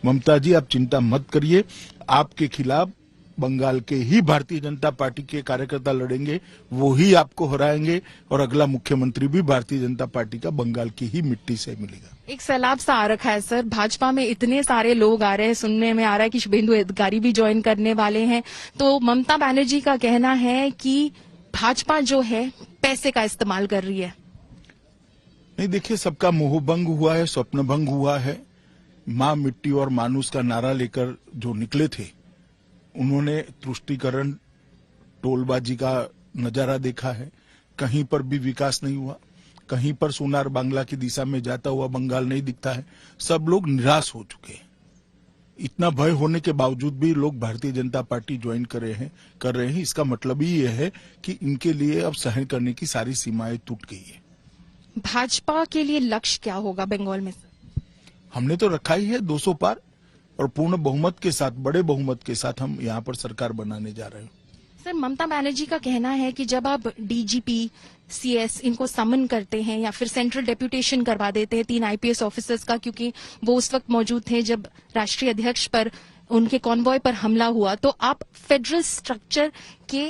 ममता जी आप चिंता मत करिए, आपके खिलाफ बंगाल के ही भारतीय जनता पार्टी के कार्यकर्ता लड़ेंगे, वो ही आपको हराएंगे और अगला मुख्यमंत्री भी भारतीय जनता पार्टी का बंगाल की ही मिट्टी से मिलेगा। एक सैलाब सा आ रखा है सर, भाजपा में इतने सारे लोग आ रहे हैं, सुनने में आ रहा है कि शुभेंदु अधिकारी भी ज्वाइन करने वाले हैं। तो ममता बनर्जी का कहना है कि भाजपा जो है पैसे का इस्तेमाल कर रही है। नहीं देखिए, सबका मोह भंग हुआ है, स्वप्न भंग हुआ है। मां मिट्टी और मानुष का नारा लेकर जो निकले थे, उन्होंने तुष्टीकरण टोलबाजी का नजारा देखा है। कहीं पर भी विकास नहीं हुआ, कहीं पर सोनार बांग्ला की दिशा में जाता हुआ बंगाल नहीं दिखता है। सब लोग निराश हो चुके हैं। इतना भय होने के बावजूद भी लोग भारतीय जनता पार्टी ज्वाइन कर रहे हैं। इसका मतलब ही यह है कि इनके लिए अब सहन करने की सारी सीमाएं टूट गई है। भाजपा के लिए लक्ष्य क्या होगा बंगाल में? हमने तो रखा ही है 200 पार, और पूर्ण बहुमत के साथ, बड़े बहुमत के साथ हम यहाँ पर सरकार बनाने जा रहे हैं। सर, ममता बनर्जी का कहना है कि जब आप डीजीपी, सीएस इनको समन करते हैं या फिर सेंट्रल डेप्यूटेशन करवा देते हैं 3 आईपीएस ऑफिसर्स का, क्योंकि वो उस वक्त मौजूद थे जब राष्ट्रीय अध्यक्ष पर उनके कॉन्वॉय पर हमला हुआ, तो आप फेडरल स्ट्रक्चर के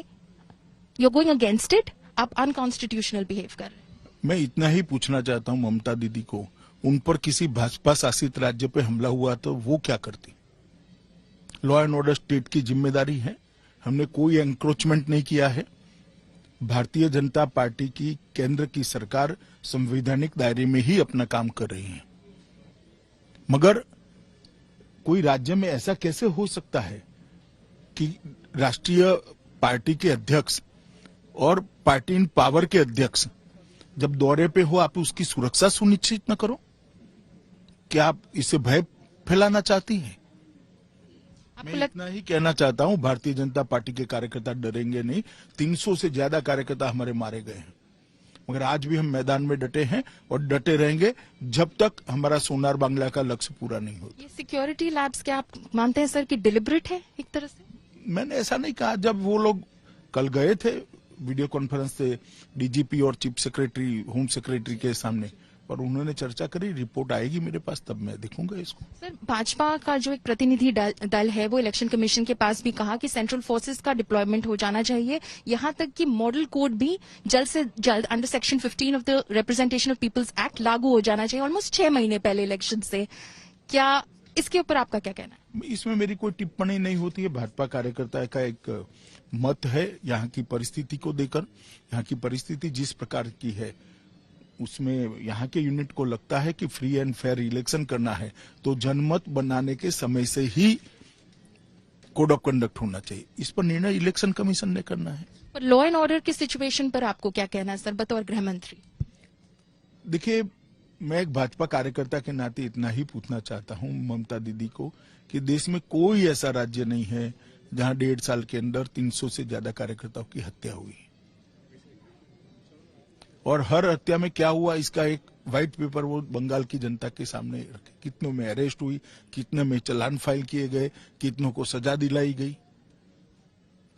यू गोइंग अगेंस्ट इट, आप अनकॉन्स्टिट्यूशनल बिहेव कर रहे हैं। मैं इतना ही पूछना चाहता हूं ममता दीदी को, उन पर किसी भाजपा शासित राज्य पे हमला हुआ तो वो क्या करती? लॉ एंड ऑर्डर स्टेट की जिम्मेदारी है। हमने कोई एंक्रोचमेंट नहीं किया है। भारतीय जनता पार्टी की केंद्र की सरकार संवैधानिक दायरे में ही अपना काम कर रही है। मगर कोई राज्य में ऐसा कैसे हो सकता है कि राष्ट्रीय पार्टी के अध्यक्ष और पार्टी इन पावर के अध्यक्ष जब दौरे पे हो आप उसकी सुरक्षा सुनिश्चित न करो? क्या आप इसे भय फैलाना चाहती हैं? मैं इतना ही कहना चाहता हूं, भारतीय जनता पार्टी के कार्यकर्ता डरेंगे नहीं। 300 से ज्यादा कार्यकर्ता हमारे मारे गए हैं, मगर आज भी हम मैदान में डटे हैं और डटे रहेंगे जब तक हमारा सोनार बांग्ला का लक्ष्य पूरा नहीं होता। ये सिक्योरिटी लैब्स क्या आप मानते हैं सर कि डिलिबरेट है एक तरह से? मैंने ऐसा नहीं कहा। जब वो लोग कल गए थे वीडियो कॉन्फ्रेंस से डीजीपी और चीफ सेक्रेटरी, होम सेक्रेटरी के सामने, और उन्होंने चर्चा करी, रिपोर्ट आएगी मेरे पास तब मैं देखूंगा इसको। सर, भाजपा का जो एक प्रतिनिधि दल है वो इलेक्शन कमीशन के पास भी कहा कि सेंट्रल फोर्सेस का डिप्लॉयमेंट हो जाना चाहिए, यहां तक कि मॉडल कोड भी जल्द से जल्द under section 15 of the representation of people's act लागू हो जाना चाहिए, ऑलमोस्ट 6 महीने पहले इलेक्शन से। क्या इसके ऊपर आपका क्या कहना है? इसमें मेरी कोई टिप्पणी नहीं होती है। भाजपा कार्यकर्ता का एक मत है यहाँ की परिस्थिति को देकर। यहाँ की परिस्थिति जिस प्रकार की है उसमें यहाँ के यूनिट को लगता है कि फ्री एंड फेयर इलेक्शन करना है तो जनमत बनाने के समय से ही कोड ऑफ कंडक्ट होना चाहिए। इस पर निर्णय इलेक्शन कमीशन ने करना है। पर लॉ एंड ऑर्डर की सिचुएशन पर आपको क्या कहना है सर, बतौर गृह मंत्री? देखिए, मैं एक भाजपा कार्यकर्ता के नाते इतना ही पूछना चाहता हूं ममता दीदी को कि देश में कोई ऐसा राज्य नहीं है जहां 1.5 साल के अंदर 300 से ज्यादा कार्यकर्ताओं की हत्या हुई, और हर हत्या में क्या हुआ इसका एक व्हाइट पेपर वो बंगाल की जनता के सामने रखे। कितनों में अरेस्ट हुई, कितने में चालान फाइल किए गए, कितनों को सजा दिलाई गई,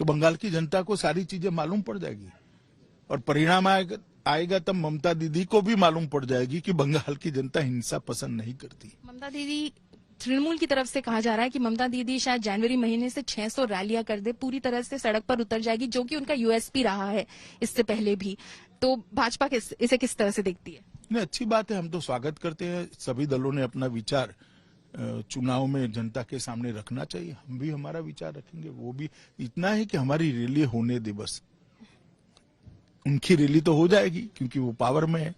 तो बंगाल की जनता को सारी चीजें मालूम पड़ जाएगी और परिणाम आएगा तब ममता दीदी को भी मालूम पड़ जाएगी कि बंगाल की जनता हिंसा पसंद नहीं करती। ममता दीदी, तृणमूल की तरफ से कहा जा रहा है कि ममता दीदी शायद जनवरी महीने से 600 रैलियां कर दे, पूरी तरह से सड़क पर उतर जाएगी, जो कि उनका यूएसपी रहा है इससे पहले भी। तो भाजपा इसे किस तरह से देखती है? नहीं, अच्छी बात है, हम तो स्वागत करते हैं। सभी दलों ने अपना विचार चुनाव में जनता के सामने रखना चाहिए। हम भी हमारा विचार रखेंगे। वो भी इतना है कि हमारी रैली होने दे बस। उनकी रैली तो हो जाएगी क्योंकि वो पावर में है,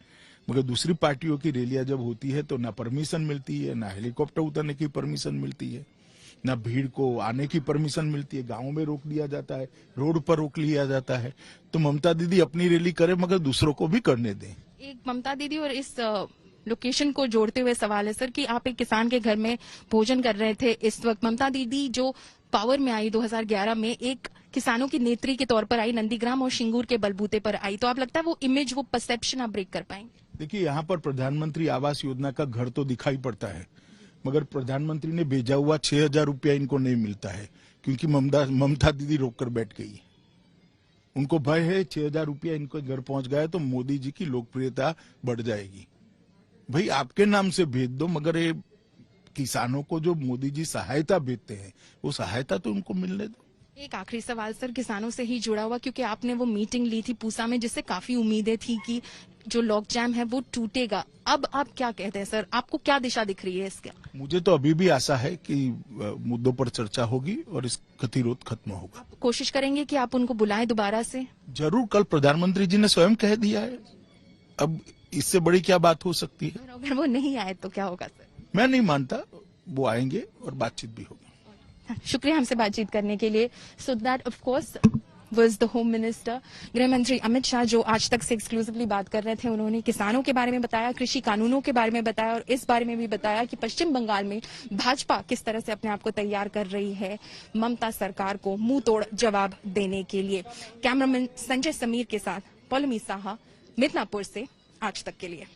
मगर दूसरी पार्टियों की रैलियां जब होती है तो ना परमिशन मिलती है, ना हेलीकॉप्टर उतरने की परमिशन मिलती है, ना भीड़ को आने की परमिशन मिलती है। गांव में रोक दिया जाता है, रोड पर रोक लिया जाता है। तो ममता दीदी अपनी रैली करे मगर दूसरों को भी करने दें। एक ममता दीदी और इस लोकेशन को जोड़ते हुए सवाल है सर कि आप एक किसान के घर में भोजन कर रहे थे इस वक्त। ममता दीदी जो पावर में आई 2011 में, एक किसानों की नेत्री के तौर पर आई, नंदीग्राम और शिंगूर के बलबूते पर आई, तो आप लगता है वो इमेज, वो परसेप्शन आप ब्रेक कर पाएंगे? देखिए, यहाँ पर प्रधानमंत्री आवास योजना का घर तो दिखाई पड़ता है, मगर प्रधानमंत्री ने भेजा हुआ 6,000 रुपया इनको नहीं मिलता है क्योंकि ममता दीदी रोककर बैठ गई। उनको भय है 6,000 रुपया इनको घर पहुंच गया तो मोदी जी की लोकप्रियता बढ़ जाएगी। भाई आपके नाम से भेज दो, मगर ये किसानों को जो मोदी जी सहायता भेजते हैं वो सहायता तो उनको मिलने दो। एक आखिरी सवाल सर, किसानों से ही जुड़ा हुआ, क्योंकि आपने वो मीटिंग ली थी पूसा में जिससे काफी उम्मीदें थी कि जो लॉक जैम है वो टूटेगा। अब आप क्या कहते हैं सर, आपको क्या दिशा दिख रही है इसके? मुझे तो अभी भी आशा है कि मुद्दों पर चर्चा होगी और इस गतिरोध खत्म होगा। कोशिश करेंगे कि आप उनको बुलाएं दोबारा से? जरूर, कल प्रधानमंत्री जी ने स्वयं कह दिया है, अब इससे बड़ी क्या बात हो सकती है। अगर वो नहीं आए तो क्या होगा सर? मैं नहीं मानता, वो आएंगे और बातचीत भी होगी। शुक्रिया हमसे बातचीत करने के लिए। So that of course was the home minister, गृह मंत्री अमित शाह, जो आज तक से एक्सक्लूसिवली बात कर रहे थे। उन्होंने किसानों के बारे में बताया, कृषि कानूनों के बारे में बताया और इस बारे में भी बताया कि पश्चिम बंगाल में भाजपा किस तरह से अपने आप को तैयार कर रही है ममता सरकार को मुंह तोड़ जवाब देने के लिए। कैमरामैन संजय समीर के साथ पौलमी साहा, मिदनापुर से आज तक के लिए।